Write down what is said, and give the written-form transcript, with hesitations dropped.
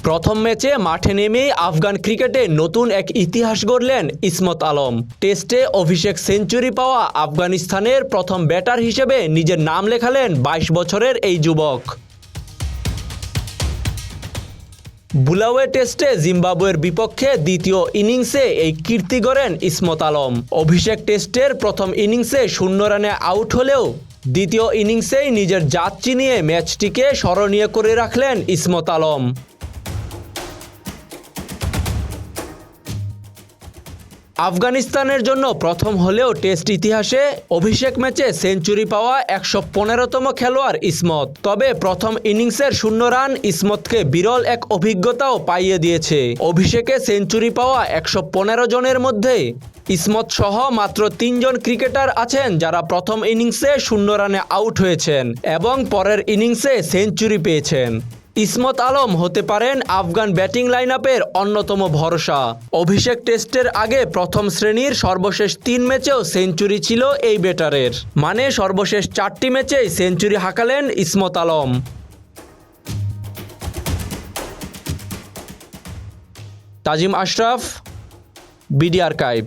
প্রথম ম্যাচে মাঠে নেমেই আফগান ক্রিকেটে নতুন এক ইতিহাস গড়লেন ইসমত আলম। টেস্টে অভিষেক সেঞ্চুরি পাওয়া আফগানিস্তানের প্রথম ব্যাটার হিসেবে নিজের নাম লেখালেন ২২ বছরের এই যুবক। বুলাওয়ে টেস্টে জিম্বাবুয়ের বিপক্ষে দ্বিতীয় ইনিংসে এই কীর্তি গড়েন ইসমত আলম। অভিষেক টেস্টের প্রথম ইনিংসে 0 রানে আউট হলেও দ্বিতীয় ইনিংসেই নিজের জাত চিনিয়ে ম্যাচটিকে স্মরণীয় করে রাখলেন ইসমত আলম। আফগানিস্তানের জন্য প্রথম হলেও টেস্ট ইতিহাসে অভিষেক ম্যাচে সেঞ্চুরি পাওয়া ১১৫তম খেলোয়াড় ইসমত। তবে প্রথম ইনিংসের 0 রান ইসমতকে বিরল এক অভিজ্ঞতাও পাইয়ে দিয়েছে। অভিষেকে সেঞ্চুরি পাওয়া ১১৫ জনের মধ্যে ইসমত সহ মাত্র ৩ জন ক্রিকেটার আছেন যারা প্রথম ইনিংসে 0 রানে আউট হয়েছেন এবং পরের ইনিংসে সেঞ্চুরি পেয়েছেন। ইসমত আলম হতে পারেন আফগান ব্যাটিং লাইনআপের অন্যতম ভরসা। অভিষেক টেস্টের আগে প্রথম শ্রেণীর সর্বশেষ 3 ম্যাচেও সেঞ্চুরি ছিল এই ব্যাটারের, মানে সর্বশেষ 4টি ম্যাচেই সেঞ্চুরি হাঁকালেন ইসমত আলম। তাজিম আশরাফ, বিডি আর্কাইভ।